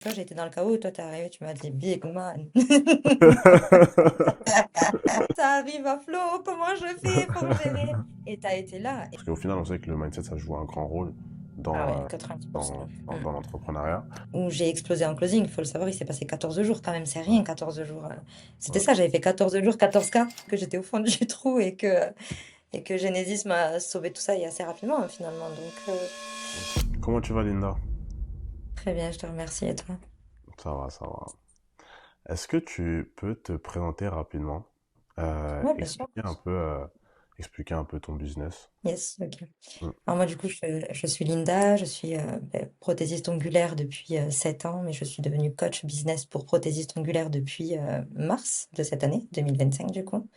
Toi, j'étais dans le chaos, toi, t'es arrivé, tu m'as dit, big man. Ça arrive à flot, comment je fais pour gérer? Et t'as été là. Parce qu'au final, on sait que le mindset, ça joue un grand rôle Ah dans, ouais, 90%. dans l'entrepreneuriat. Où j'ai explosé en closing, il faut le savoir, il s'est passé 14 jours quand même, c'est Ouais, rien 14 jours. C'était ouais. ça, j'avais fait 14 jours, 14K, que j'étais au fond du trou et que Genesis m'a sauvé tout ça et assez rapidement finalement. Donc Comment tu vas, Linda? très bien, je te remercie et toi? Ça va, ça va. Est-ce que tu peux te présenter rapidement, euh, Ouais, bien sûr. expliquer un peu, euh, expliquer un peu ton business? Yes, ok. Mm. Alors moi du coup je suis Linda, je suis prothésiste ongulaire depuis 7 ans, mais je suis devenue coach business pour prothésiste ongulaire depuis mars de cette année, 2025 du coup.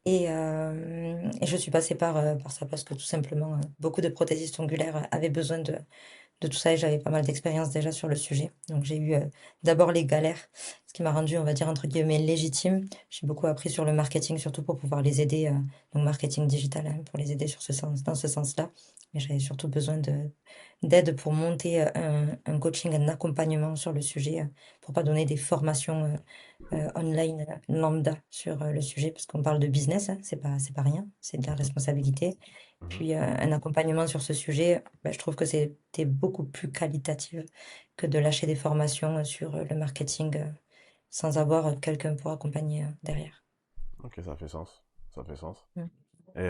Et je suis passée par ça parce que tout simplement beaucoup de prothésistes ongulaires avaient besoin de tout ça et j'avais pas mal d'expérience déjà sur le sujet. Donc j'ai eu d'abord les galères, ce qui m'a rendu, on va dire, entre guillemets, légitime. J'ai beaucoup appris sur le marketing, surtout pour pouvoir les aider, donc marketing digital, hein, pour les aider sur ce sens, dans ce sens-là. Mais j'avais surtout besoin d'aide pour monter un coaching, un accompagnement sur le sujet, pour pas donner des formations online lambda sur le sujet, parce qu'on parle de business, hein, c'est pas rien, c'est de la responsabilité. Mhm. Puis un accompagnement sur ce sujet, bah, je trouve que c'était beaucoup plus qualitatif que de lâcher des formations sur le marketing sans avoir quelqu'un pour accompagner derrière. Ok, ça fait sens. Ça fait sens. Mm. Et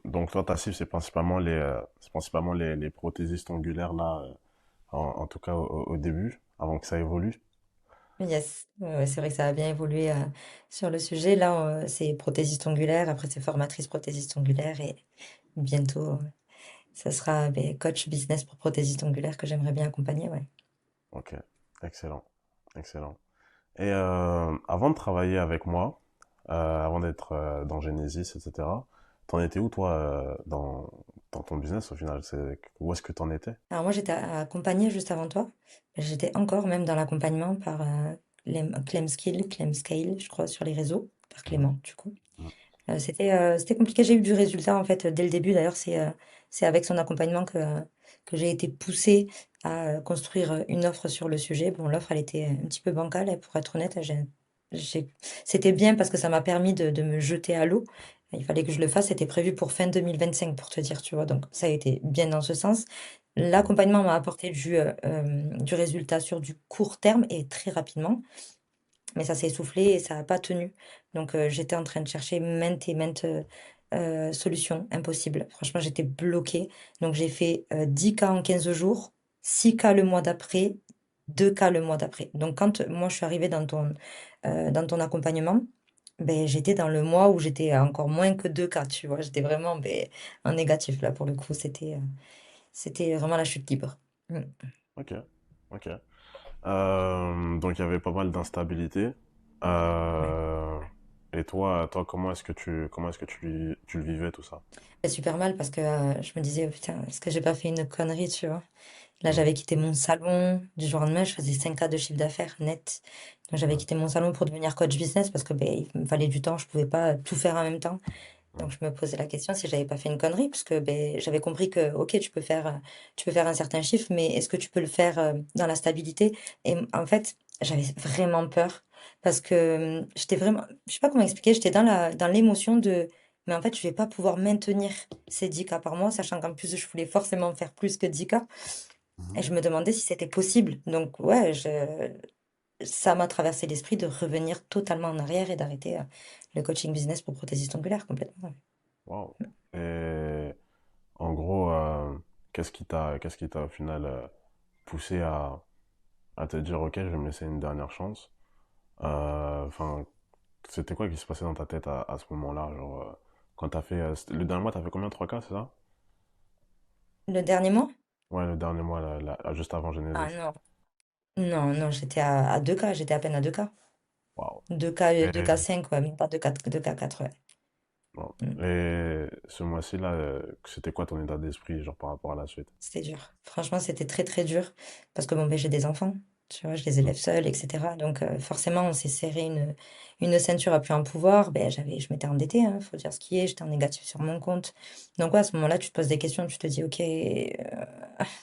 donc, toi, ta cible, c'est principalement les prothésistes ongulaires, là, en tout cas au début, avant que ça évolue. Yes, ouais, ouais, c'est vrai que ça a bien évolué sur le sujet. Là, c'est prothésiste ongulaire, après c'est formatrice prothésiste ongulaire et bientôt, ça sera ben, coach business pour prothésiste ongulaire que j'aimerais bien accompagner, ouais. Ok, excellent, excellent. Et avant de travailler avec moi, avant d'être dans Genesis, etc., t'en étais où toi dans ton business au final? Où est-ce que t'en étais? Alors moi, j'étais accompagnée juste avant toi. J'étais encore même dans l'accompagnement par Clem Scale, je crois, sur les réseaux, par Mhm, Clément, du coup. mhm, C'était compliqué, j'ai eu du résultat en fait dès le début. D'ailleurs, c'est avec son accompagnement que j'ai été poussée à construire une offre sur le sujet. Bon, l'offre, elle était un petit peu bancale, pour être honnête. J'ai- C'était bien parce que ça m'a permis de me jeter à l'eau. Il fallait que je le fasse, c'était prévu pour fin 2025 pour te dire, tu vois. Donc ça a été bien dans ce sens. mhm. L'accompagnement m'a apporté du résultat sur du court terme et très rapidement. Mais ça s'est essoufflé et ça n'a pas tenu. Donc j'étais en train de chercher maintes et maintes solutions impossibles. Franchement, j'étais bloquée. Donc j'ai fait 10 cas en 15 jours, 6 cas le mois d'après, 2 cas le mois d'après. Donc quand moi je suis arrivée dans ton accompagnement, ben, j'étais dans le mois où j'étais à encore moins que 2 cas, tu vois. J'étais vraiment ben, en négatif là pour le coup. C'était vraiment la chute libre. Mm. Ok, ok. Donc il y avait pas mal d'instabilité. Ouais. Euh, et toi, comment est-ce que tu le vivais tout ça? C'est super mal parce que je me disais, putain, est-ce que j'ai pas fait une connerie, tu vois? Là, Mhm, j'avais quitté mon salon. Du jour au lendemain, je faisais 5K de chiffre d'affaires net. Donc, j'avais mhm, quitté mon salon pour devenir coach business parce que ben, il me fallait du temps. Je pouvais pas tout faire en même temps. mhm. Donc, je me posais la question si j'avais pas fait une connerie parce que ben, j'avais compris que, ok, tu peux faire un certain chiffre, mais est-ce que tu peux le faire dans la stabilité? Et en fait, j'avais vraiment peur parce que j'étais vraiment, je sais pas comment expliquer, j'étais dans l'émotion mais en fait, je vais pas pouvoir maintenir ces 10K par mois, sachant qu'en plus, je voulais forcément faire plus que 10K. Mhm. Et je me demandais si c'était possible. Donc, ouais, ça m'a traversé l'esprit de revenir totalement en arrière et d'arrêter le coaching business pour prothésiste ongulaire complètement. Wow. Et en gros, qu'est-ce qui t'a au final poussé à te dire, ok, je vais me laisser une dernière chance? Enfin, c'était quoi qui se passait dans ta tête à ce moment-là? Genre, quand t'as fait, le dernier mois, t'as fait combien? 3K, c'est ça? Le dernier mois? Ouais, le dernier mois, juste avant Ah Genesis. non. Non, non, j'étais à 2K, j'étais à peine à 2K. Waouh. 2K, Et, 2K5, ouais, même pas 2K4, ouais. wow. Mm. Et ce mois-ci, là, c'était quoi ton état d'esprit, genre, par rapport à la suite? C'était dur. Franchement, c'était très très dur parce que bon, ben, j'ai des enfants, tu vois, je les élève seuls, etc. Donc forcément, on s'est serré une ceinture à plus en pouvoir. Ben, je m'étais endettée, hein, faut dire ce qui est, j'étais en négatif sur mon compte. Donc ouais, à ce moment-là, tu te poses des questions, tu te dis, ok,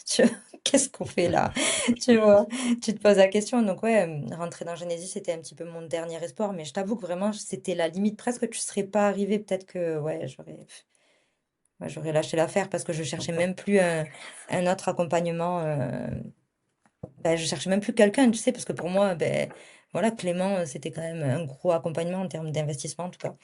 tu, Qu'est-ce qu'on fait là? Tu vois? Tu te poses la question. Donc ouais, rentrer dans Genesis, c'était un petit peu mon dernier espoir. Mais je t'avoue que vraiment, c'était la limite presque. Tu serais pas arrivé. Peut-être que ouais, j'aurais lâché l'affaire parce que je cherchais même plus un autre accompagnement. Ben, je cherchais même plus quelqu'un, tu sais, parce que pour moi, ben voilà, Clément, c'était quand même un gros accompagnement en termes d'investissement, en tout cas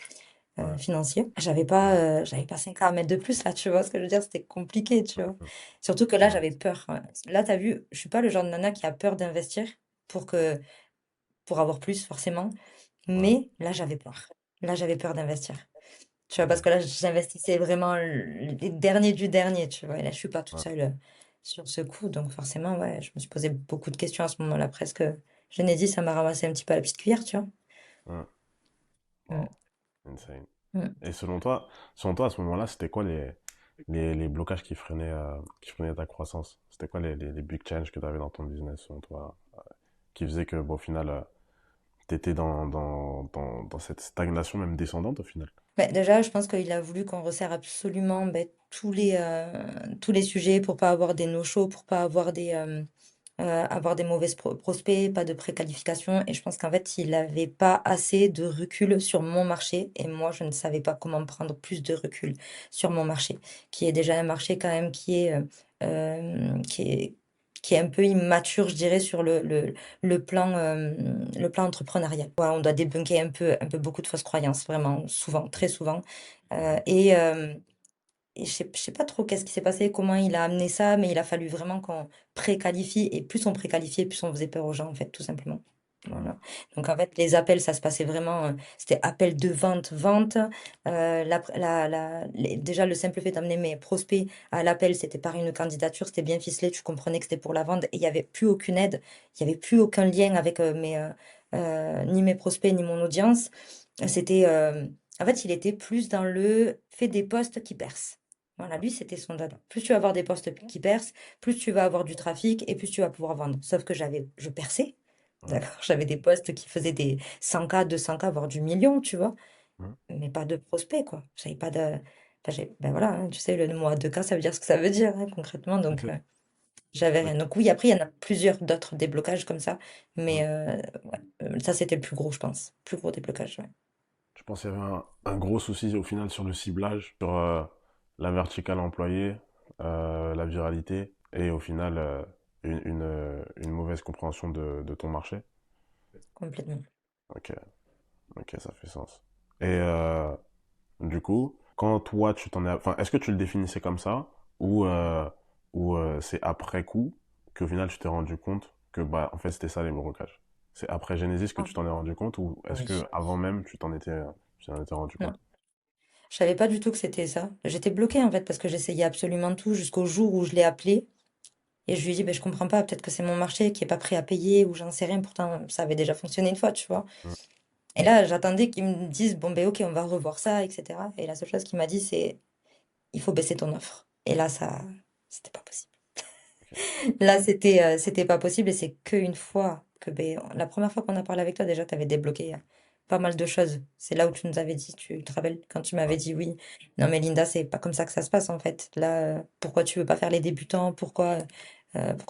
Ouais, financier. J'avais pas 5 ans à mettre de plus là, tu vois ce que je veux dire? C'était compliqué, tu vois. ouais, Surtout que là, ouais, j'avais peur. Ouais. Là, t'as vu, je suis pas le genre de nana qui a peur d'investir pour que pour avoir plus, forcément. ouais, Mais là, j'avais peur. Là, j'avais peur d'investir. Tu vois, parce ok, que là, j'investissais vraiment les derniers du dernier, tu vois. Et là, je suis pas toute ouais, seule sur ce coup. Donc, forcément, ouais, je me suis posé beaucoup de questions à ce moment-là. Presque, je n'ai dit, ça m'a ramassé un petit peu à la petite cuillère, tu vois. ouais. Mm, Wow, insane. mm. Et selon toi, à ce moment-là, c'était quoi les blocages qui freinaient ta croissance? C'était quoi les big changes que tu avais dans ton business, selon toi, qui faisaient que, bon, au final, tu étais dans cette stagnation, même descendante, au final? Ben, déjà, je pense qu'il a voulu qu'on resserre absolument ben, tous les sujets pour pas avoir des no-shows, pour pas avoir des mauvaises prospects, pas de préqualification. Et je pense qu'en fait, il n'avait pas assez de recul sur mon marché. Et moi, je ne savais pas comment prendre plus de recul sur mon marché, qui est déjà un marché quand même euh, qui est, qui est un peu immature, je dirais, sur le plan entrepreneurial. Ouais, on doit débunker un peu beaucoup de fausses croyances, vraiment, souvent, très souvent. Euh, et, euh, et je sais pas trop qu'est-ce qui s'est passé, comment il a amené ça, mais il a fallu vraiment qu'on préqualifie. Et plus on préqualifiait, plus on faisait peur aux gens, en fait, tout simplement. Hmm, Voilà. Donc, en fait, les appels, ça se passait vraiment, c'était appel de vente, vente. Déjà, le simple fait d'amener mes prospects à l'appel, c'était par une candidature, c'était bien ficelé, tu comprenais que c'était pour la vente et il n'y avait plus aucune aide, il n'y avait plus aucun lien avec ni mes prospects, ni mon audience. C'était, en fait, il était plus dans le fait des postes qui percent. Voilà, lui, c'était son dada. Plus tu vas avoir des postes qui percent, plus tu vas avoir du trafic et plus tu vas pouvoir vendre. Sauf que je perçais, hmm, d'accord? J'avais des postes qui faisaient des 100K, 200K, voire du million, tu vois, hmm, mais pas de prospects, quoi. J'avais pas de. Enfin, ben voilà, hein, tu sais, le mot à 2K, ça veut dire ce que ça veut dire, hein, concrètement. Donc, ok, j'avais ok, rien. Donc, oui, après, il y en a plusieurs d'autres déblocages comme ça, hmm. mais ouais, ça, c'était le plus gros, je pense. Plus gros déblocage, ouais. Je pense qu'il y avait un gros souci, au final, sur le ciblage, sur la verticale employée, la viralité, et au final, une mauvaise compréhension de ton marché. Complètement. Ok, ok, ça fait sens. Et du coup, quand toi, enfin, est-ce que tu le définissais comme ça ou c'est après coup qu'au final tu t'es rendu compte que bah en fait c'était ça les blocages? C'est après Genesis que Ah, tu t'en es rendu compte ou est-ce oui. que avant même tu t'en étais rendu Non. compte? Je savais pas du tout que c'était ça. J'étais bloquée en fait parce que j'essayais absolument tout jusqu'au jour où je l'ai appelé et je lui ai dit ben, je comprends pas, peut-être que c'est mon marché qui est pas prêt à payer ou j'en sais rien, pourtant ça avait déjà fonctionné une fois, tu vois. Mm, Et là j'attendais qu'il me dise bon ben ok on va revoir ça, etc. Et la seule chose qu'il m'a dit c'est il faut baisser ton offre. Et là ça c'était pas possible. ok. Là c'était pas possible et c'est qu'une fois que ben, la première fois qu'on a parlé avec toi déjà tu avais débloqué pas mal de choses. C'est là où tu nous avais dit, tu te rappelles, quand tu Ouais, m'avais dit oui. Non mais Linda, c'est pas comme ça que ça se passe en fait. Là, pourquoi tu veux pas faire les débutants? Pourquoi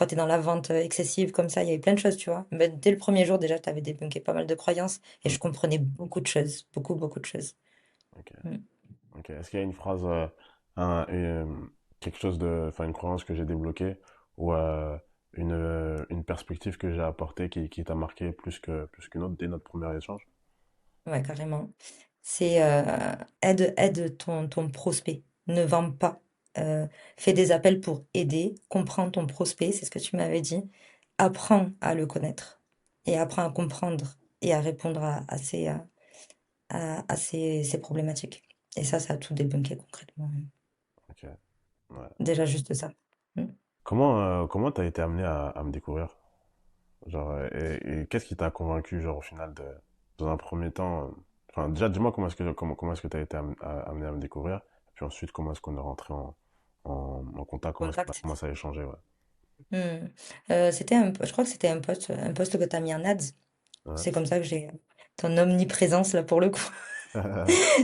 t'es dans la vente excessive comme ça? Il y avait plein de choses, tu vois. Ben, dès le premier jour déjà, tu avais débunké pas mal de croyances et mm, je comprenais beaucoup de choses, beaucoup, beaucoup de choses. ok, Mm. ok. Est-ce qu'il y a une phrase, quelque chose enfin une croyance que j'ai débloquée ou une perspective que j'ai apportée qui t'a marqué plus qu'une autre dès notre premier échange? Ouais, carrément. C'est aide ton prospect. Ne vends pas. Euh, Fais des appels pour aider. Comprends ton prospect, c'est ce que tu m'avais dit. Apprends à le connaître et apprends à comprendre et à répondre à ses problématiques. Et ça a tout débunké concrètement. Ok, ouais. Déjà juste ça. Mm. Comment t'as été amené à me découvrir? Genre, et qu'est-ce qui t'a convaincu, genre, au final, dans un premier temps, enfin, déjà, dis-moi comment est-ce que t'as été amené à me découvrir, puis ensuite, comment est-ce qu'on est rentré en contact, comment est-ce qu'on a Contact. commencé à échanger, ouais. Mm. Je crois que c'était un poste que tu as mis en ads. Ouais. C'est comme ça que j'ai ton omniprésence là pour le coup.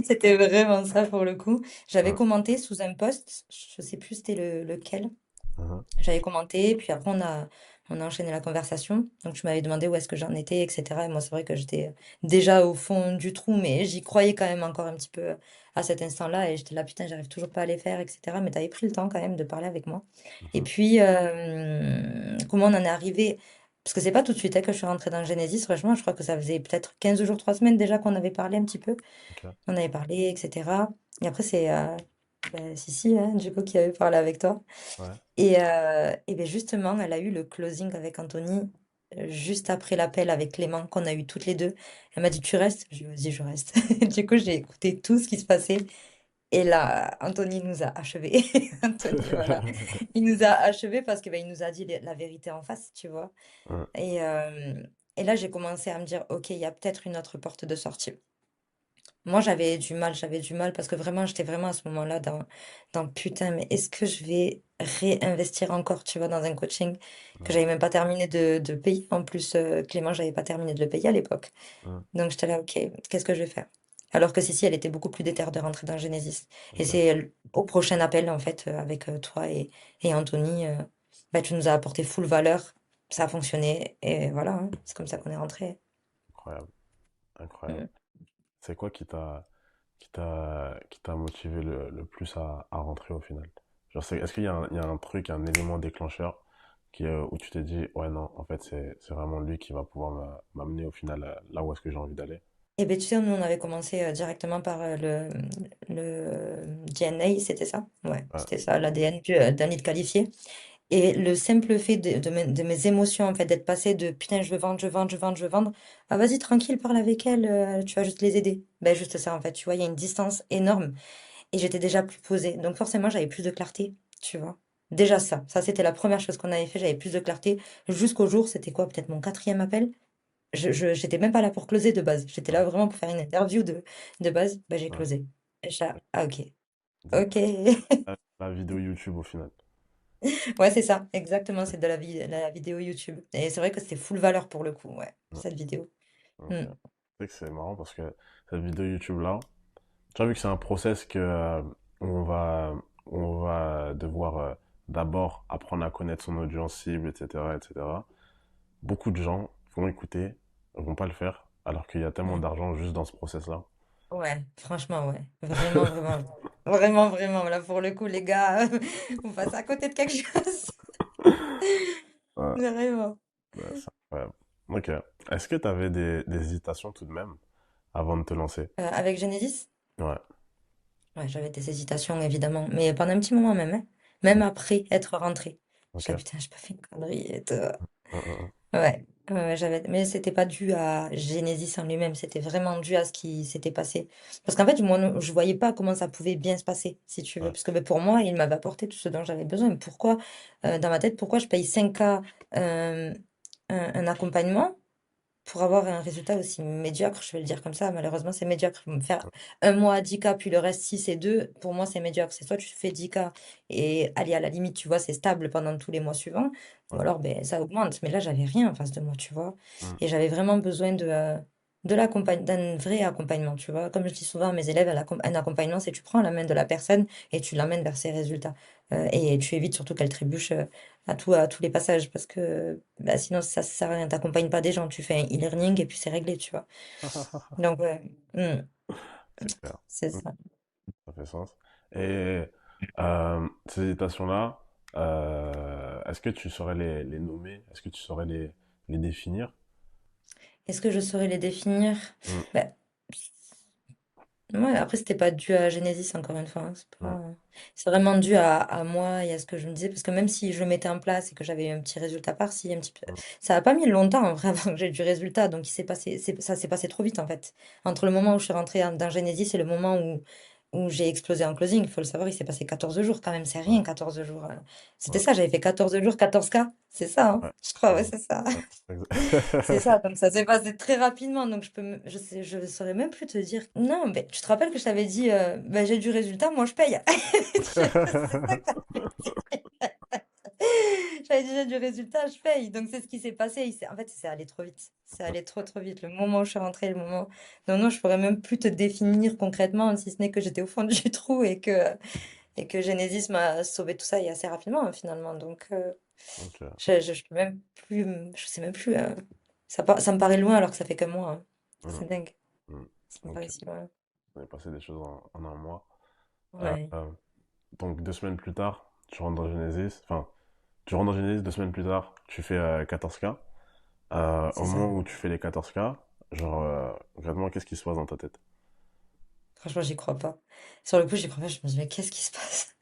C'était vraiment ça pour le coup. J'avais Ouais, commenté sous un post, je sais plus c'était lequel. Mhm. J'avais commenté, puis après on a enchaîné la conversation. Donc tu m'avais demandé où est-ce que j'en étais, etc. Et moi, c'est vrai que j'étais déjà au fond du trou, mais j'y croyais quand même encore un petit peu à cet instant-là. Et j'étais là, putain, j'arrive toujours pas à les faire, etc. Mais tu avais pris le temps quand même de parler avec moi. Et Mhm. puis, comment on en est arrivé? Parce que c'est pas tout de suite hein, que je suis rentrée dans Genesis, franchement, je crois que ça faisait peut-être 15 jours, 3 semaines déjà qu'on avait parlé un petit peu. Ok. On avait parlé, etc. Et après, c'est Sissi, hein, du coup, qui avait parlé avec toi. Ouais. Et ben justement, elle a eu le closing avec Anthony juste après l'appel avec Clément qu'on a eu toutes les deux. Elle m'a dit, tu restes? Je lui ai dit, vas-y, je reste. Du coup, j'ai écouté tout ce qui se passait. Et là, Anthony nous a achevés. Anthony, voilà. Il nous a achevés parce que ben, il nous a dit la vérité en face, tu vois. Ouais. Et, euh, et là, j'ai commencé à me dire, OK, il y a peut-être une autre porte de sortie. Moi, j'avais du mal parce que vraiment, j'étais vraiment à ce moment-là dans putain, mais est-ce que je vais réinvestir encore, tu vois, dans un coaching que Ouais. j'avais même pas terminé de payer. En plus, Clément, j'avais pas terminé de le payer à l'époque. Ouais. Donc, j'étais là, ok, qu'est-ce que je vais faire? Alors que Cécile, elle était beaucoup plus déterre de rentrer dans Genesis. Et Ok. c'est au prochain appel, en fait, avec toi et Anthony, bah, tu nous as apporté full valeur. Ça a fonctionné. Et voilà, hein, c'est comme ça qu'on est rentré. Incroyable. Incroyable. C'est quoi qui t'a motivé le plus à rentrer au final? Genre, est-ce qu'il y a il y a un truc, un élément déclencheur où tu t'es dit, ouais, non, en fait, c'est vraiment lui qui va pouvoir m'amener au final là où est-ce que j'ai envie d'aller? Et ben tu sais, nous, on avait commencé directement par le DNA, c'était ça? Ouais, Ouais. c'était ça, l'ADN d'un lead qualifié. Et le simple fait de mes émotions, en fait, d'être passé de putain, je veux vendre, je veux vendre, je veux vendre, je veux vendre, ah vas-y, tranquille, parle avec elle, tu vas juste les aider. Ben juste ça, en fait, tu vois, il y a une distance énorme. Et j'étais déjà plus posée. Donc forcément, j'avais plus de clarté, tu vois. Déjà ça c'était la première chose qu'on avait fait, j'avais plus de clarté. Jusqu'au jour, c'était quoi, peut-être mon quatrième appel? J'étais même pas là pour closer de base. J'étais Ouais. là vraiment pour faire une interview de base. Bah, j'ai Ouais. closé. Et j'étais là, ah, ok. Donc, Ok. la vidéo YouTube au final. Ouais, c'est ça. Exactement. C'est de la vidéo YouTube. Et c'est vrai que c'était full valeur pour le coup. Ouais, Ouais. cette vidéo. Ok. Hmm. C'est que c'est marrant parce que cette vidéo YouTube là, tu as vu que c'est un process où on va devoir d'abord apprendre à connaître son audience cible, etc., etc. Beaucoup de gens vont écouter, vont pas le faire, alors qu'il y a tellement Ouais. d'argent juste dans ce process-là. Ouais, franchement, ouais. Vraiment, vraiment. Vraiment, vraiment. Là, pour le coup, les gars, vous passez à côté de quelque chose. Ouais, Vraiment. ouais, c'est incroyable. Ok. Est-ce que tu avais des hésitations tout de même avant de te lancer? Avec Genesis? Ouais. Ouais, j'avais des hésitations, évidemment. Mais pendant un petit moment même, hein. Même après être rentrée. Je Ok. disais, putain, j'ai pas fait une connerie et tout. Hum, hum, hum. Ouais, ouais, mais c'était pas dû à Genesis en lui-même, c'était vraiment dû à ce qui s'était passé. Parce qu'en fait, moi, je voyais pas comment ça pouvait bien se passer, si tu veux. Ouais, Parce que ben, pour moi, il m'avait apporté tout ce dont j'avais besoin. Mais pourquoi, dans ma tête, pourquoi je paye 5K euh, un accompagnement pour avoir un résultat aussi médiocre, je vais le dire comme ça, malheureusement, c'est médiocre. Me faire un mois à 10K, puis le reste 6 et 2 pour moi, c'est médiocre. C'est soit tu fais 10K et allez, à la limite, tu vois, c'est stable pendant tous les mois suivants, ou ouais. alors ben, ça augmente. Mais là, j'avais rien en face de moi, tu vois. Hum, Et j'avais vraiment besoin d'un vrai accompagnement, tu vois. Comme je dis souvent à mes élèves, un accompagnement, c'est tu prends la main de la personne et tu l'emmènes vers ses résultats. Et tu évites surtout qu'elle trébuche à tous les passages parce que bah, sinon ça sert à rien, t'accompagnes pas des gens, tu fais un e-learning et puis c'est réglé, tu vois. Donc ouais, c'est clair. c'est Hum, ça. ça fait sens. Et ces hésitations-là, est-ce que tu saurais les nommer? Est-ce que tu saurais les définir? Est-ce que je saurais les définir? Hum, Bah, ouais, après c'était pas dû à Genesis encore une fois, hein, hum, c'est vraiment dû à moi et à ce que je me disais parce que même si je le mettais en place et que j'avais eu un petit résultat par-ci, un petit peu, hum, ça a pas mis longtemps en vrai avant que j'ai du résultat, donc ça s'est passé trop vite en fait. Entre le moment où je suis rentrée dans Genesis et le moment où j'ai explosé en closing, il faut le savoir, il s'est passé 14 jours quand même, c'est ouais, rien 14 jours. C'était ouais, ça, j'avais fait 14 jours, 14K, c'est ça, hein, ouais. je crois, ouais, Ouais, c'est ça. ouais, C'est ça, donc ça s'est passé très rapidement, donc je sais, je saurais même plus te dire. Non, mais tu te rappelles que je t'avais dit, bah, j'ai du résultat, moi je paye. C'est ça que t'avais dit. J'avais dit, j'ai du résultat, je paye. Donc c'est ce qui s'est passé. En fait, c'est allé trop vite. C'est allé trop trop vite. Le moment où je suis rentrée, le moment. Non, non, je pourrais même plus te définir concrètement, si ce n'est que j'étais au fond du trou et que et que Genesis m'a sauvé tout ça et assez rapidement, hein, finalement. Donc, Ok. je peux même plus, je sais même plus. Ça me paraît loin alors que ça fait que moi, hein. Mhm. C'est dingue. Mhm. Ça me paraît Ok. si loin. On est passé des choses en un mois. Euh, Ouais, euh, donc 2 semaines plus tard, tu rentres dans Genesis. Enfin, tu rentres dans Genesis, 2 semaines plus tard, tu fais 14K. Au c'est ça. moment où tu fais les 14K, genre, concrètement, qu'est-ce qui se passe dans ta tête? Franchement, j'y crois pas. Sur le coup, j'y crois pas. Je me dis, mais qu'est-ce qui se passe?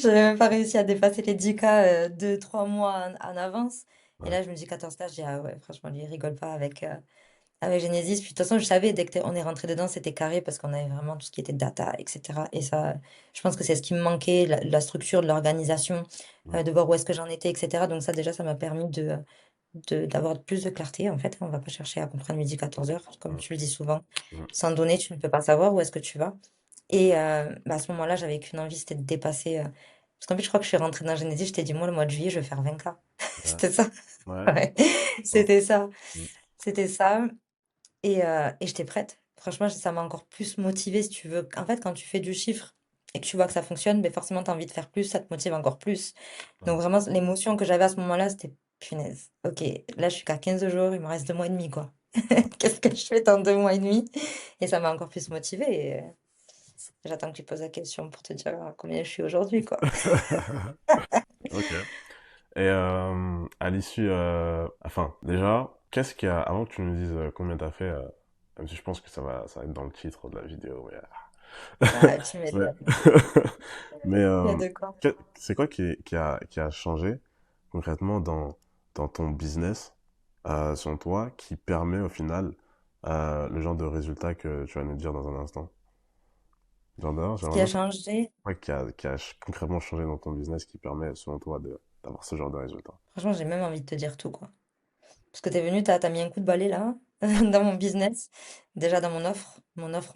J'avais même pas réussi à dépasser les 10K 2, 3 mois en avance. Et Ouais. là, je me dis 14K, je dis, ah ouais, franchement, lui, il rigole pas avec Genesis. Puis de toute façon, je savais, dès qu'on est rentré dedans, c'était carré parce qu'on avait vraiment tout ce qui était data, etc. Et ça, je pense que c'est ce qui me manquait, la structure de l'organisation, Mm. de voir où est-ce que j'en étais, etc. Donc ça, déjà, ça m'a permis d'avoir plus de clarté, en fait. On va pas chercher à comprendre midi 14 heures, comme Mm. tu le dis souvent. Mm. Sans donner, tu ne peux pas savoir où est-ce que tu vas. Et bah, à ce moment-là, j'avais qu'une envie, c'était de dépasser. Parce qu'en fait, je crois que je suis rentrée dans Genesis, je t'ai dit, moi, le mois de juillet, je vais faire 20K. Ouais. C'était ça. Ouais. Ouais. Non. C'était ça. Mm. C'était ça. Et j'étais prête. Franchement, ça m'a encore plus motivée, si tu veux. En fait, quand tu fais du chiffre et que tu vois que ça fonctionne, mais forcément, tu as envie de faire plus, ça te motive encore plus. Ouais. Donc, vraiment, l'émotion que j'avais à ce moment-là, c'était punaise. Ok, là, je suis qu'à 15 jours, il me reste 2 mois et demi, quoi. Qu'est-ce que je fais dans 2 mois et demi? Et ça m'a encore plus motivée. Et, j'attends que tu poses la question pour te dire combien je suis aujourd'hui, quoi. Ok. Et à l'issue, enfin, déjà, qu'est-ce qu'il y a, avant que tu nous dises combien t'as fait, même si je pense que ça va être dans le titre de la vidéo, Ah, tu mais, m'étonnes. mais Il y a de quoi. c'est quoi qui a changé concrètement dans ton business, selon toi, qui permet au final le genre de résultat que tu vas nous dire dans un instant? Genre d'ailleurs, Ce qui a j'aimerais bien changé, savoir qui a concrètement changé dans ton business qui permet, selon toi, d'avoir ce genre de résultat. franchement, j'ai même envie de te dire tout, quoi. Parce que t'es venu, t'as mis un coup de balai là, dans mon business. Déjà dans mon offre,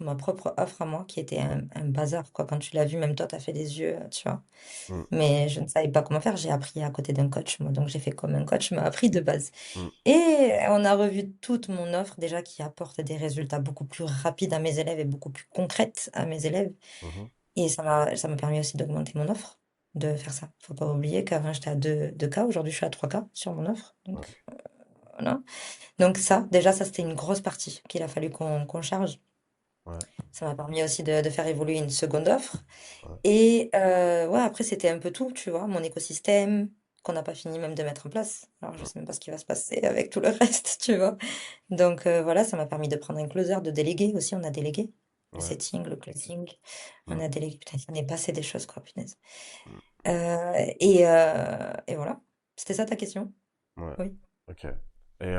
ma propre offre à moi, qui était un bazar, quoi. Quand tu l'as vu, même toi, t'as fait des yeux, tu vois. Mm, Mais je ne savais pas comment faire. J'ai appris à côté d'un coach, moi. Donc j'ai fait comme un coach m'a appris de base. mm, Et on a revu toute mon offre, déjà qui apporte des résultats beaucoup plus rapides à mes élèves et beaucoup plus concrètes à mes élèves. mhm, Et ça m'a permis aussi d'augmenter mon offre, de faire ça. Faut pas oublier qu'avant j'étais à 2K, aujourd'hui je suis à 3K sur mon offre. ouais, Donc voilà. Donc ça, déjà, ça c'était une grosse partie qu'il a fallu qu'on charge. ouais, Ça m'a permis aussi de faire évoluer une seconde offre. ouais, Et ouais, après c'était un peu tout, tu vois, mon écosystème qu'on n'a pas fini même de mettre en place. Alors je ouais, sais même pas ce qui va se passer avec tout le reste, tu vois. Donc voilà, ça m'a permis de prendre un closer, de déléguer aussi, on a délégué. Le ouais, setting, le closing, on mm, a délégué. Putain, il s'en est passé des choses, quoi, punaise. mm, Et voilà. C'était ça ta question? ouais, Oui. ok. Et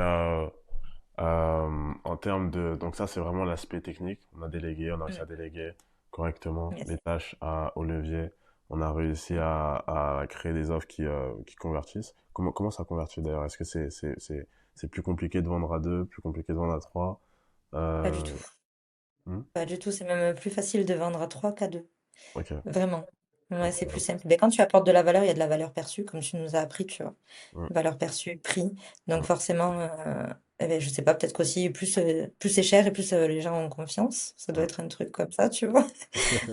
en termes de... Donc ça, c'est vraiment l'aspect technique. On a délégué, on a réussi Mm. à déléguer correctement Yes. les tâches au levier. On a réussi à créer des offres qui convertissent. Comment ça convertit d'ailleurs? Est-ce que c'est plus compliqué de vendre à deux, plus compliqué de vendre à trois? Pas du Euh, tout. hmm. Pas du tout. C'est même plus facile de vendre à 3 qu'à 2. Ok, Vraiment. Ouais, c'est plus excellent. simple. Mais quand tu apportes de la valeur, il y a de la valeur perçue, comme tu nous as appris, tu vois. Hmm, Valeur perçue, prix. Donc hmm. forcément, eh ben, je sais pas, peut-être qu'aussi plus c'est cher et plus les gens ont confiance. Ça doit Hmm. être un truc comme ça, tu vois.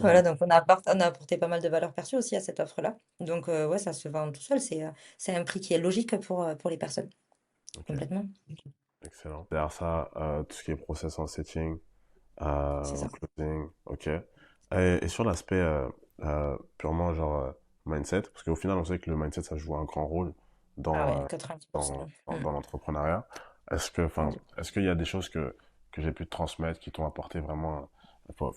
Voilà, donc on a apporté pas mal de valeur perçue aussi à cette offre-là. Donc ouais, ça se vend tout seul. C'est un prix qui est logique pour les personnes. Ok, Complètement. excellent. Derrière ça, tout ce qui est process en setting, C'est en ça. closing, ok. Et sur l'aspect purement genre mindset, parce qu'au final, on sait que le mindset, ça joue un grand rôle Ah dans, ouais, 90%. dans l'entrepreneuriat. Mm. Est-ce qu'il y a des choses que j'ai pu te transmettre qui t'ont apporté vraiment,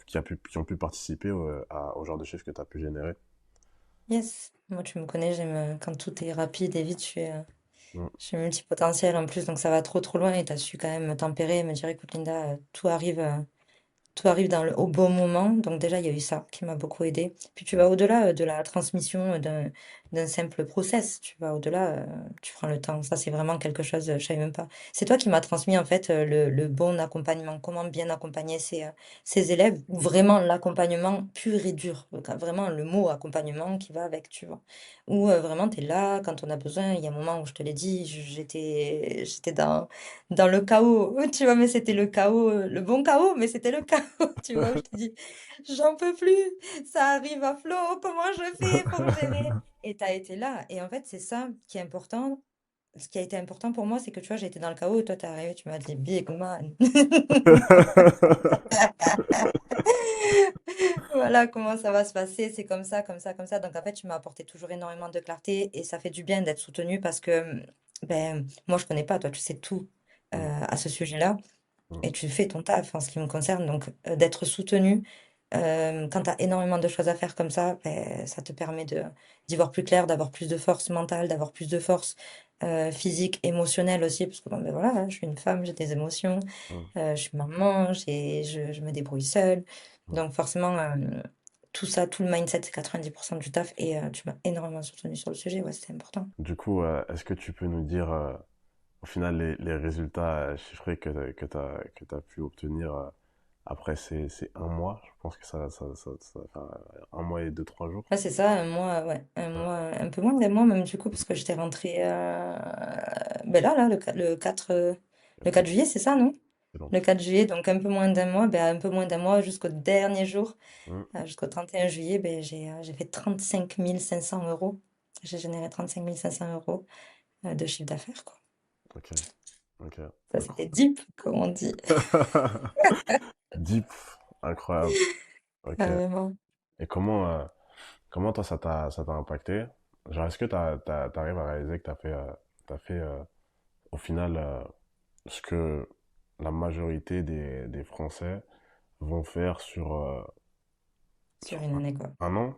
qui ont pu participer au genre de chiffres que tu as pu générer? Yes. Moi, tu me connais, j'aime quand tout est rapide et vite. Mm, Je suis multipotentielle en plus, donc ça va trop trop loin et tu as su quand même me tempérer et me dire, écoute Linda, tout arrive au bon moment. Donc déjà, il y a eu ça qui m'a beaucoup aidée. Puis tu mm, vas au-delà de la transmission d'un simple process, tu vas au-delà, tu prends le temps. Ça, c'est vraiment quelque chose, je savais même pas. C'est toi qui m'as transmis en fait le bon accompagnement, comment bien accompagner ses élèves, ou vraiment l'accompagnement pur et dur, donc, vraiment le mot accompagnement qui va avec, tu vois. Ou vraiment, tu es là quand on a besoin. Il y a un moment où je te l'ai dit, j'étais dans le chaos, tu vois, mais c'était le chaos, le bon chaos, mais c'était le chaos, tu vois, où je te dis, j'en peux plus, ça arrive à flot, comment je fais pour gérer? Et tu as été là. Et en fait, c'est ça qui est important. Ce qui a été important pour moi, c'est que tu vois, j'ai été dans le chaos et toi, t'es arrivé, tu m'as dit, Big man. Voilà comment ça va se passer, c'est comme ça, comme ça, comme ça. Donc en fait, tu m'as apporté toujours énormément de clarté et ça fait du bien d'être soutenu parce que ben, moi, je connais pas, toi, tu sais tout Mm, à ce sujet-là mm, et tu fais ton taf en ce qui me concerne. Donc d'être soutenu quand tu as énormément de choses à faire comme ça, ben, ça te permet d'y voir plus clair, d'avoir plus de force mentale, d'avoir plus de force physique, émotionnelle aussi, parce que bon, ben voilà, je suis une femme, j'ai des émotions. mm, Je suis maman, je me débrouille seule. mm. Donc forcément, tout ça, tout le mindset, c'est 90% du taf. Et tu m'as énormément soutenu sur le sujet, ouais, c'était important. Du coup, est-ce que tu peux nous dire au final les résultats chiffrés que t'as pu obtenir après ces un mois? Je pense que enfin, un mois et deux, trois jours. Ouais, c'est ça, un mois, ouais, un Ouais, mois, un peu moins d'un mois même du coup, parce que j'étais rentrée ben là, le 4 juillet, c'est ça, non? c'est long. Le 4 juillet, donc un peu moins d'un mois, ben, un peu moins d'un mois jusqu'au dernier jour, Mm. jusqu'au 31 juillet, ben, j'ai fait 35 500 euros. J'ai généré 35 500 euros de chiffre d'affaires, quoi. Ok, ok, Ça, c'était incroyable. deep, comme on dit. Deep, incroyable. Ok. Carrément. Et comment toi ça t'a impacté? Genre, est-ce que t'arrives à réaliser que t'as fait au final ce que la majorité des Français vont faire Sur sur une année, quoi. un an?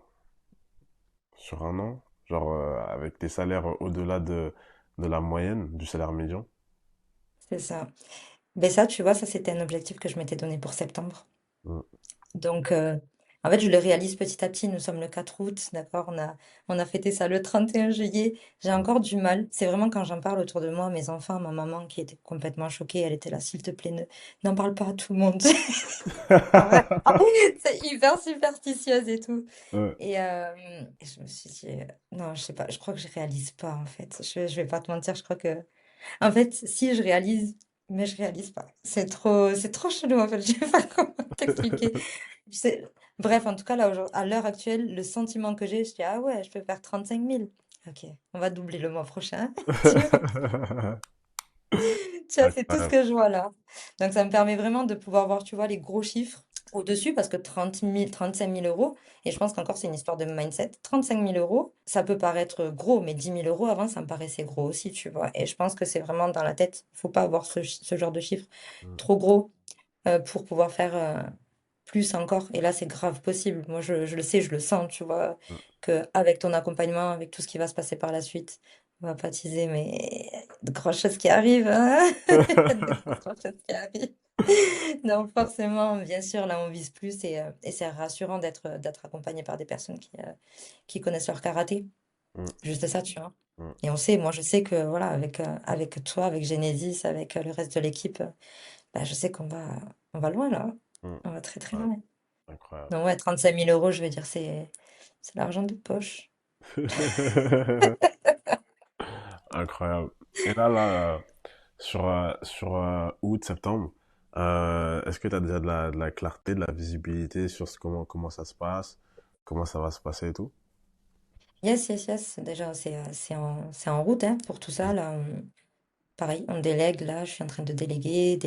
Sur un an? Genre, avec des salaires au-delà de la moyenne, du salaire médian? C'est ça. Mais ça, tu vois, ça, c'était un objectif que je m'étais donné pour septembre. Mm, Donc, en fait, je le réalise petit à petit. Nous sommes le 4 août, d'accord? On a fêté ça le 31 juillet. J'ai mm. encore du mal. C'est vraiment quand j'en parle autour de moi, mes enfants, ma maman qui était complètement choquée, elle était là, s'il te plaît, n'en parle pas à tout le monde. Ouais. C'est hyper superstitieuse et tout. Ouais. Et je me suis dit, non, je sais pas, je crois que je réalise pas en fait. Je vais pas te mentir, je crois que. En fait, si je réalise, mais je réalise pas. C'est trop chelou en fait, je sais pas comment t'expliquer. Bref, en tout cas, là, à l'heure actuelle, le sentiment que j'ai, je dis, ah ouais, je peux faire 35 000. Ok, on va doubler le mois prochain. Tu vois, tu vois, c'est tout ce Incroyable. que je vois là. Donc, ça me permet vraiment de pouvoir voir, tu vois, les gros chiffres au-dessus parce que 30 000, 35 000 euros, et je pense qu'encore c'est une histoire de mindset. 35 000 euros, ça peut paraître gros, mais 10 000 euros avant, ça me paraissait gros aussi, tu vois. Et je pense que c'est vraiment dans la tête, faut pas avoir ce genre de chiffre Mm, trop gros pour pouvoir faire plus encore. Et là, c'est grave possible. Moi, je le sais, je le sens, tu vois, mm. que avec ton accompagnement, avec tout ce qui va se passer par la suite, on va pas teaser, mais de grosses choses qui arrivent, hein. Il y a de grosses choses qui arrivent. Donc forcément, bien sûr, là, on vise plus et c'est rassurant d'être accompagné par des personnes qui connaissent leur karaté. Mm, Juste ça, tu vois. mm, Et on sait, moi, je sais que, voilà, avec toi, avec Genesis, avec le reste de l'équipe, bah, je sais on va loin, là. mm. On va très, très Ouais, loin. incroyable. Donc ouais, 35 000 euros, je veux dire, c'est l'argent de poche. Incroyable. Et sur août, septembre, est-ce que tu as déjà de la clarté, de la visibilité sur comment ça se passe, comment ça va se passer et tout? Yes, yes, yes. Déjà, c'est en route hein, pour tout Mm, ça. Là, pareil, on délègue. Là, je suis en train de déléguer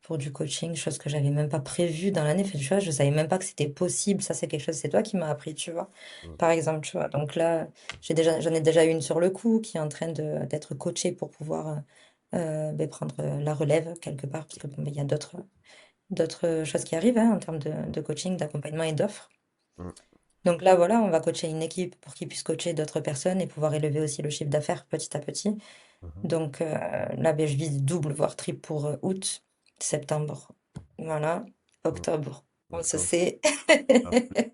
pour du coaching, chose que j'avais même pas prévue dans l'année. Enfin, tu vois, je savais même pas que c'était possible. Ça, c'est quelque chose, c'est toi qui m'as appris, tu vois. mm, Par exemple, tu vois. Donc là, j'en ai déjà une sur le coup qui est en train d'être coachée pour pouvoir ben, prendre la relève quelque part, parce que bon, ben, il y a d'autres choses qui arrivent hein, en termes de coaching, d'accompagnement et d'offres. mm, Donc là, voilà, on va coacher une équipe pour qu'ils puissent coacher d'autres personnes et pouvoir élever aussi le chiffre d'affaires petit à petit. mhm. Donc là, ben, je vise double, voire triple pour août, septembre. Voilà, Mm. octobre. On se Octobre. sait. Ça fait-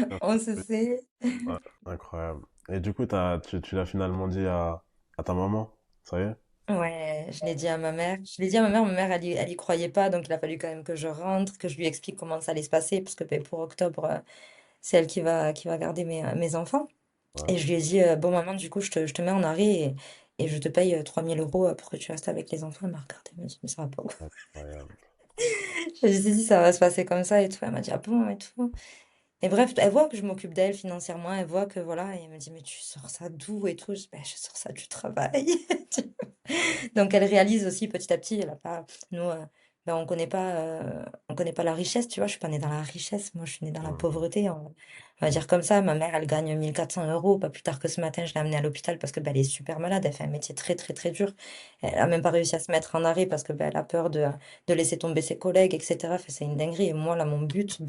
ça On se fait- sait. ouais, incroyable. Et du coup, tu l'as finalement dit à ta maman? Ça y est? Ouais, je l'ai dit à ma mère. Je l'ai dit à ma mère, elle y croyait pas, donc il a fallu quand même que je rentre, que je lui explique comment ça allait se passer, parce que ben, pour octobre, c'est elle qui va garder mes enfants. Ouais, Et je lui ai dit, bon maman, du coup, je te mets en arrêt et je te paye 3 000 € pour que tu restes avec les enfants. Elle m'a regardé, elle m'a dit, mais ça va pas. incroyable. Je lui ai dit, ça va se passer comme ça et tout. Elle m'a dit, ah bon, et tout. Et bref, elle voit que je m'occupe d'elle financièrement, elle voit que voilà, et elle me dit, mais tu sors ça d'où et tout. Je dis, ben, je sors ça du travail. Donc elle réalise aussi petit à petit, elle a pas, nous, ben, on connaît pas la richesse, tu vois, je suis pas née dans la richesse, moi je suis née dans la Mhm. pauvreté, on va dire comme ça. Ma mère, elle gagne 1 400 €, pas plus tard que ce matin, je l'ai amenée à l'hôpital parce que ben, elle est super malade, elle fait un métier très très très dur. Elle a même pas réussi à se mettre en arrêt parce que ben, elle a peur de laisser tomber ses collègues, etc. Enfin, c'est une dinguerie. Et moi, là, mon but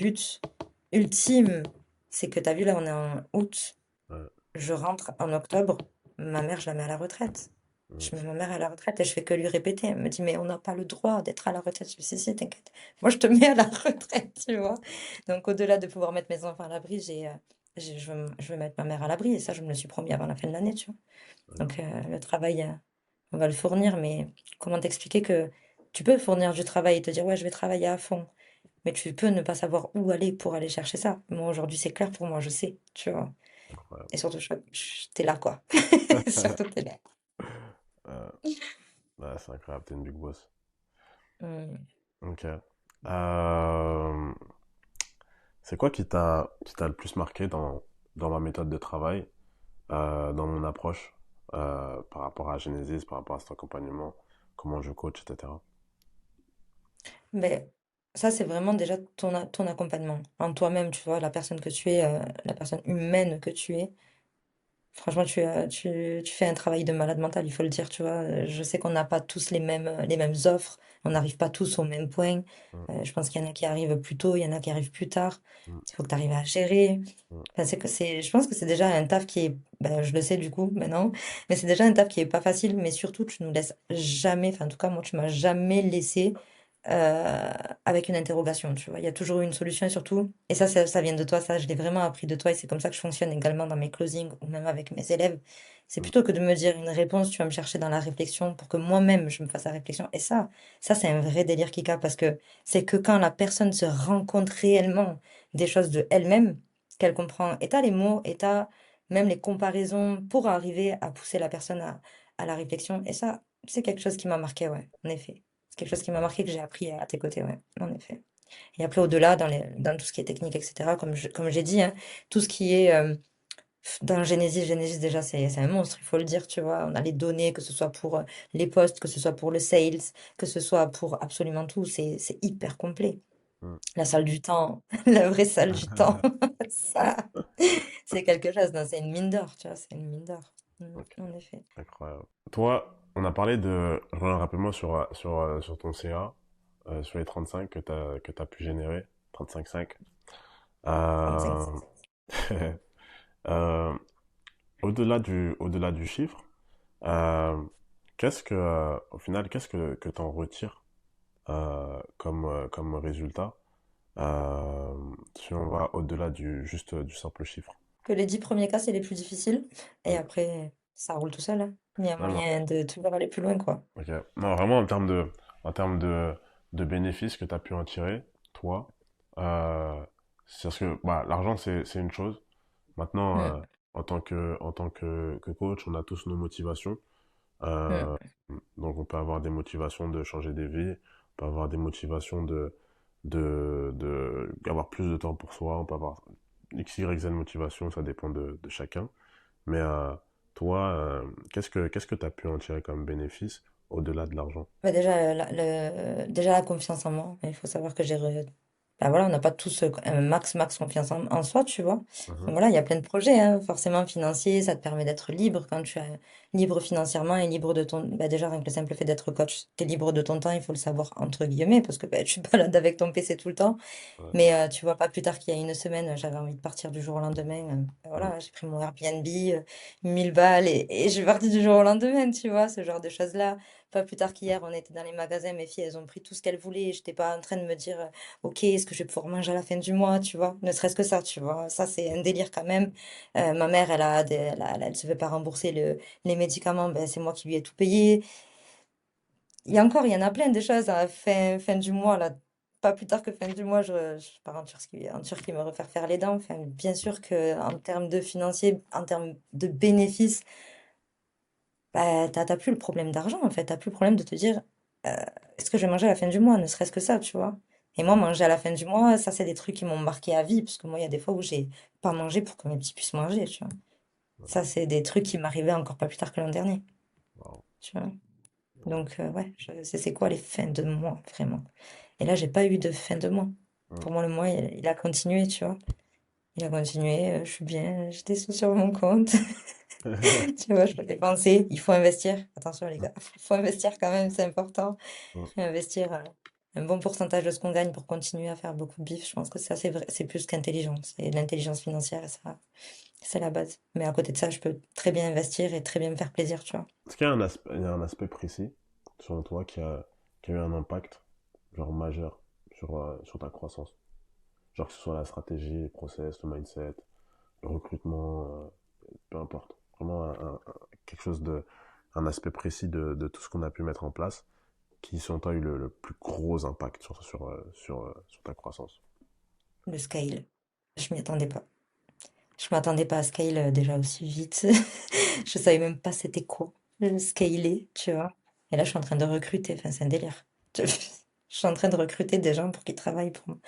ultime, c'est que tu as vu, là, on est en août, Ouais, je rentre en octobre, ma mère, je la mets à la retraite. mhm. Je mets ma mère à la retraite et je fais que lui répéter. Elle me dit, mais on n'a pas le droit d'être à la retraite. Je dis, si, t'inquiète. Moi, je te mets à la retraite, tu vois. Donc, au-delà de pouvoir mettre mes enfants à l'abri, je veux mettre ma mère à l'abri. Et ça, je me le suis promis avant la fin de l'année, tu vois. Donc, D'accord. le travail, on va le fournir. Mais comment t'expliquer que tu peux fournir du travail et te dire, ouais, je vais travailler à fond. Mais tu peux ne pas savoir où aller pour aller chercher ça. Moi, aujourd'hui, c'est clair pour moi, je sais, tu vois. Incroyable. Et surtout, t'es là, quoi. Surtout, t'es là. Euh, ouais, c'est incroyable, t'es une big boss. Hmm. Ok. C'est quoi qui t'a le plus marqué dans ma méthode de travail, dans mon approche, par rapport à Genesis, par rapport à cet accompagnement, comment je coach, etc. Mais ça, c'est vraiment déjà ton accompagnement en toi-même, tu vois, la personne que tu es, la personne humaine que tu es. Franchement, tu fais un travail de malade mental, il faut le dire, tu vois. Je sais qu'on n'a pas tous les mêmes offres, on n'arrive pas tous au même point. Mm, Je pense qu'il y en a qui arrivent plus tôt, il y en a qui arrivent plus tard. mm, Il faut que tu arrives à gérer. mm. Enfin, je pense que c'est déjà un taf qui est, ben, je le sais du coup maintenant, mais c'est déjà un taf qui est pas facile, mais surtout tu nous laisses jamais, enfin en tout cas moi tu m'as jamais laissé euh, avec une interrogation, tu vois. Il y a toujours eu une solution et surtout, et ça vient de toi, ça je l'ai vraiment appris de toi et c'est comme ça que je fonctionne également dans mes closings ou même avec mes élèves. C'est Mm. plutôt que de me dire une réponse, tu vas me chercher dans la réflexion pour que moi-même je me fasse la réflexion. Et ça c'est un vrai délire Kika parce que c'est que quand la personne se rend compte réellement des choses de elle-même, qu'elle comprend, et t'as les mots, et t'as même les comparaisons pour arriver à pousser la personne à la réflexion. Et ça, c'est quelque chose qui m'a marqué, ouais, en effet. C'est quelque chose qui m'a marqué que j'ai appris à tes côtés, ouais, en effet. Et après, au-delà, dans tout ce qui est technique, etc., comme j'ai dit, hein, tout ce qui est dans Genesis déjà, c'est un monstre, il faut le dire, tu vois. On a les données, que ce soit pour les postes, que ce soit pour le sales, que ce soit pour absolument tout, c'est hyper complet. Mm. La salle du temps, la vraie salle du temps, ça, c'est quelque chose, non, c'est une mine d'or, tu vois, c'est une mine d'or. Ok, En effet. incroyable. Toi, on a parlé de, reviens rapidement sur ton CA, sur les 35 que t'as pu générer, 35,5. 35. Euh, euh, au-delà du chiffre, euh, au final, qu'est-ce que t'en retires comme résultat, si on va au-delà juste du simple chiffre? Que les 10 premiers cas, c'est les plus difficiles, et Mm. après, ça roule tout seul, hein. Il y a Non, non, moyen de toujours aller plus loin, quoi. ok. Non, vraiment en termes de bénéfices que tu as pu en tirer, toi, c'est parce que bah, l'argent, c'est une chose. Maintenant, Mm, en tant que coach, on a tous nos motivations. mm. Euh, donc, on peut avoir des motivations de changer des vies, on peut avoir des motivations d'avoir plus de temps pour soi, on peut avoir X, Y, Z motivation, ça dépend de chacun. Mais toi, qu'est-ce que tu as pu en tirer comme bénéfice au-delà de l'argent? Bah, déjà, déjà, la confiance en moi. Il faut savoir que bah voilà, on n'a pas tous un max confiance en soi, tu vois. Mhm. Donc voilà, il y a plein de projets, hein, forcément financiers, ça te permet d'être libre quand tu es libre financièrement et libre de ton. Bah déjà, rien que le simple fait d'être coach, tu es libre de ton temps, il faut le savoir entre guillemets, parce que bah, tu te balades avec ton PC tout le temps. Ouais. Mais tu vois, pas plus tard qu'il y a une semaine, j'avais envie de partir du jour au lendemain. Mm. Voilà, j'ai pris mon Airbnb, 1 000 balles, et je suis partie du jour au lendemain, tu vois, ce genre de choses-là. pas plus tard qu'hier, on était dans les magasins, mes filles, elles ont pris tout ce qu'elles voulaient. Et j'étais pas en train de me dire, ok, est-ce que je vais pouvoir manger à la fin du mois, tu vois? Ne serait-ce que ça, tu vois. Ça, c'est un délire quand même. Ma mère, elle se fait pas rembourser les médicaments, ben, c'est moi qui lui ai tout payé. Il y en a plein de choses à la fin du mois, là. Pas plus tard que fin du mois, je pars en Turquie me refaire faire les dents. Enfin, bien sûr que en termes de financier, en termes de bénéfices, bah, t'as plus le problème d'argent, en fait. T'as plus le problème de te dire, euh, est-ce que je vais manger à la fin du mois, ne serait-ce que ça, tu vois. Et moi, manger à la fin du mois, ça, c'est des trucs qui m'ont marqué à vie, parce que moi, il y a des fois où j'ai pas mangé pour que mes petits puissent manger, tu vois. Ça, c'est des trucs qui m'arrivaient encore pas plus tard que l'an dernier, Wow. tu vois. Donc, ouais, je sais c'est quoi les fins de mois, vraiment. Et là, j'ai pas eu de fin de mois. Mm. Pour moi, le mois, il a continué, tu vois. Il a continué, je suis bien, j'ai des sous sur mon compte. Tu vois, je peux dépenser. Il faut investir. Attention, les gars, il faut investir quand même, c'est important. Mm. Investir un bon pourcentage de ce qu'on gagne pour continuer à faire beaucoup de bif. Je pense que ça, c'est vrai, c'est plus qu'intelligent. C'est de l'intelligence financière et ça, c'est la base. Mais à côté de ça, je peux très bien investir et très bien me faire plaisir, tu vois. Est-ce qu'il y a il y a un aspect précis, selon toi, qui a eu un impact, genre majeur, sur ta croissance? Genre que ce soit la stratégie, les process, le mindset, le recrutement, peu importe. Vraiment quelque chose un aspect précis de tout ce qu'on a pu mettre en place qui, selon toi, a eu le plus gros impact sur ta croissance. Le scale. Je m'y attendais pas. Je m'attendais pas à scale déjà aussi vite. Je savais même pas c'était quoi le scaler, tu vois. Et là, je suis en train de recruter. Enfin, c'est un délire. Je suis en train de recruter des gens pour qu'ils travaillent pour moi.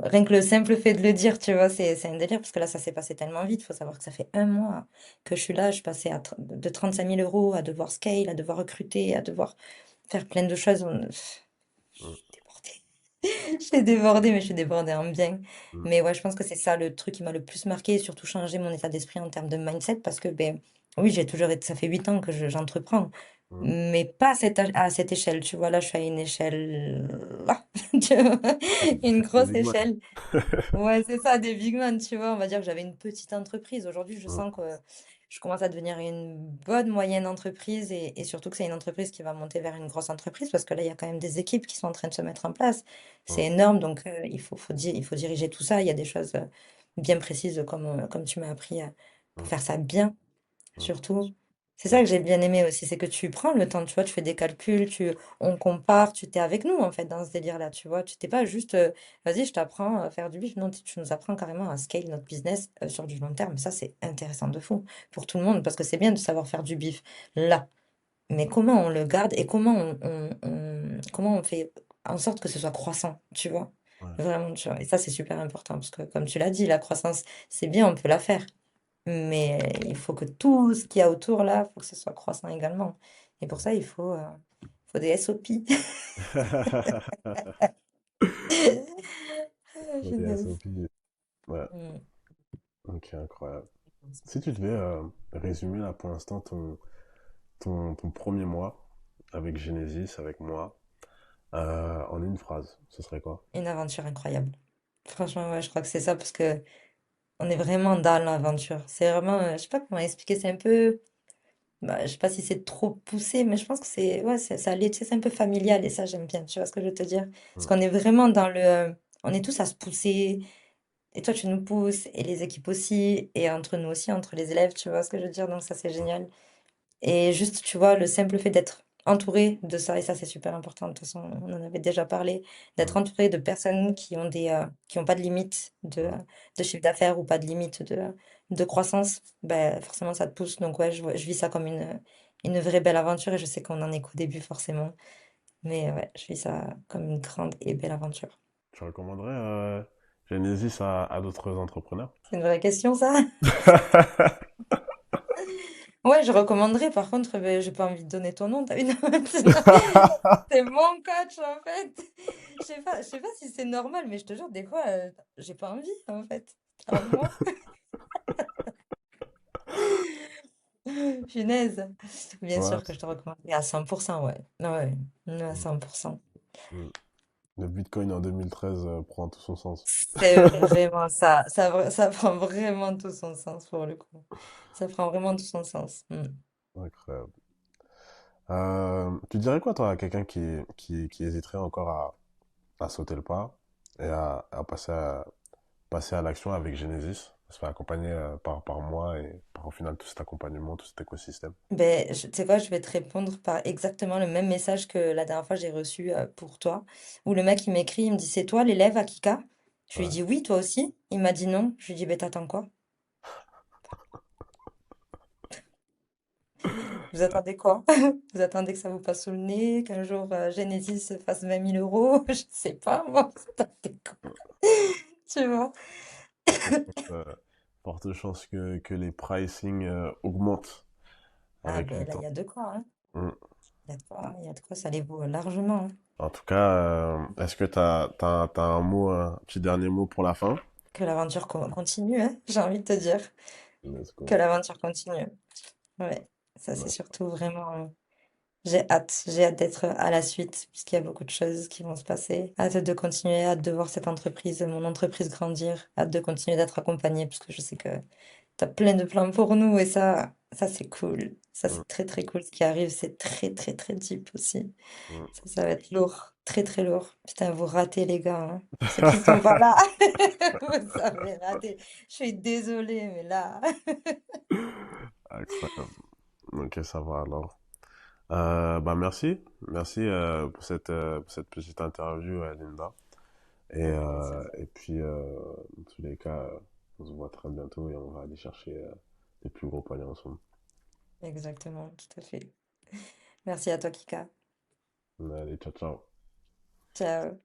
Rien que le simple fait de le dire, tu vois, c'est un délire parce que là, ça s'est passé tellement vite. Il faut savoir que ça fait un mois que je suis là. Je passais de 35 000 € à devoir scale, à devoir recruter, à devoir faire plein de choses. Je Mm, suis débordée. Je suis débordée, mais je suis débordée en bien. mm, Mais ouais, je pense que c'est ça le truc qui m'a le plus marqué et surtout changé mon état d'esprit en termes de mindset parce que, ben, oui, j'ai toujours été, ça fait 8 ans que j'entreprends, mm. mais pas à cette échelle, tu vois. Là, je suis à une échelle, là, tu vois, une Des grosse big man. échelle. Ouais, c'est ça, des big man, tu vois. On va dire que j'avais une petite entreprise. Aujourd'hui, je Mm, sens que je commence à devenir une bonne moyenne entreprise et surtout que c'est une entreprise qui va monter vers une grosse entreprise parce que là, il y a quand même des équipes qui sont en train de se mettre en place. C'est mm, énorme, donc il faut diriger tout ça. Il y a des choses bien précises comme tu m'as appris pour mm, faire ça bien. mm, Surtout, c'est ça mm. que j'ai bien aimé aussi, c'est que tu prends le temps, tu vois, tu fais des calculs, on compare, tu t'es avec nous en fait dans ce délire-là, tu vois, tu t'es pas juste, vas-y, je t'apprends à faire du bif, non, tu nous apprends carrément à scale notre business sur du long terme. Ça, c'est intéressant de fou pour tout le monde parce que c'est bien de savoir faire du bif là, mais comment on le garde et comment on fait en sorte que ce soit croissant, tu vois, Ouais. vraiment, tu vois, et ça, c'est super important parce que comme tu l'as dit, la croissance, c'est bien, on peut la faire. Mais il faut que tout ce qu'il y a autour là, faut que ce soit croissant également. Et pour ça, faut des SOP. Ah, Ouais, des punaise. SOP. Ouais, Mm. ok, incroyable. Si tu devais résumer là pour l'instant ton premier mois avec Genesis, avec moi, en une phrase, ce serait quoi? Une aventure incroyable. Franchement, ouais, je crois que c'est ça parce que on est vraiment dans l'aventure. C'est vraiment, je sais pas comment expliquer, c'est un peu, bah, je sais pas si c'est trop poussé, mais je pense que c'est, ouais, ça allait, tu sais, c'est un peu familial et ça j'aime bien. Tu vois ce que je veux te dire? Parce Mm, qu'on est vraiment dans on est tous à se pousser. Et toi, tu nous pousses, et les équipes aussi, et entre nous aussi, entre les élèves, tu vois ce que je veux dire? Donc ça, c'est mm, génial. Et juste, tu vois, le simple fait d'être entouré de ça, et ça, c'est super important. De toute façon, on en avait déjà parlé, d'être mm, entouré de personnes qui ont pas de limite mm. de chiffre d'affaires ou pas de limite de croissance, ben, forcément, ça te pousse. Donc ouais, je vis ça comme une vraie belle aventure, et je sais qu'on en est qu'au début, forcément. Mais ouais, je vis ça comme une grande et belle aventure. Tu recommanderais Genesis à d'autres entrepreneurs? C'est une vraie question, ça? Ouais, je recommanderais. Par contre, ben, j'ai pas envie de donner ton nom, t'as vu? Non, c'est mon coach, en fait. Je sais pas si c'est normal, mais je te jure, des fois, j'ai pas envie, en fait. Clairement. Punaise. Bien Ouais, sûr que je te recommande. Et à 100%, ouais. Ouais, ouais, à mm, 100%. mm. Le Bitcoin en 2013 prend tout son sens. C'est vraiment ça. Ça prend vraiment tout son sens pour le coup. Ça prend vraiment tout son sens. Mm. Incroyable. Tu dirais quoi, toi, à quelqu'un qui hésiterait encore à sauter le pas et à passer à l'action avec Genesis, se faire accompagner par moi et par au final tout cet accompagnement, tout cet écosystème? Ben, tu sais quoi, je vais te répondre par exactement le même message que la dernière fois j'ai reçu pour toi, où le mec il m'écrit, il me dit c'est toi l'élève à Kika? Je lui Ouais. dis oui, toi aussi. Il m'a dit non. Je lui dis ben t'attends quoi? Vous attendez quoi? Vous attendez que ça vous passe sous le nez, qu'un jour Genesis fasse 20 000 euros? Je sais pas moi, vous attendez quoi? Tu vois? Euh, Forte chance que les pricing augmentent Ah avec le ben là il temps. y a de quoi, hein. Mm. Il y a de quoi, il y a de quoi, ça les vaut largement, hein. En tout cas, est-ce que t'as un mot, un petit dernier mot pour la fin? Que l'aventure continue, hein, j'ai envie de te dire. Let's Que go. l'aventure continue. Ouais, ça c'est Ouais. surtout vraiment. J'ai hâte d'être à la suite, puisqu'il y a beaucoup de choses qui vont se passer. Hâte de continuer, hâte de voir cette entreprise, mon entreprise grandir, hâte de continuer d'être accompagnée, parce que je sais que tu as plein de plans pour nous, et ça c'est cool. Ça Mm, c'est très très cool. Ce qui arrive, c'est très très très deep aussi. mm. Ça va être lourd, très très lourd. Putain, vous ratez les gars, hein. Ceux qui sont pas là, vous avez raté. Je suis désolée, mais là. Incroyable. Ok, ça va alors. Bah merci, merci pour cette petite interview, Linda. Avec plaisir. Et puis, dans tous les cas, on se voit très bientôt et on va aller chercher les plus gros paniers ensemble. Exactement, tout à fait. Merci à toi, Kika. Allez, ciao, ciao. Ciao.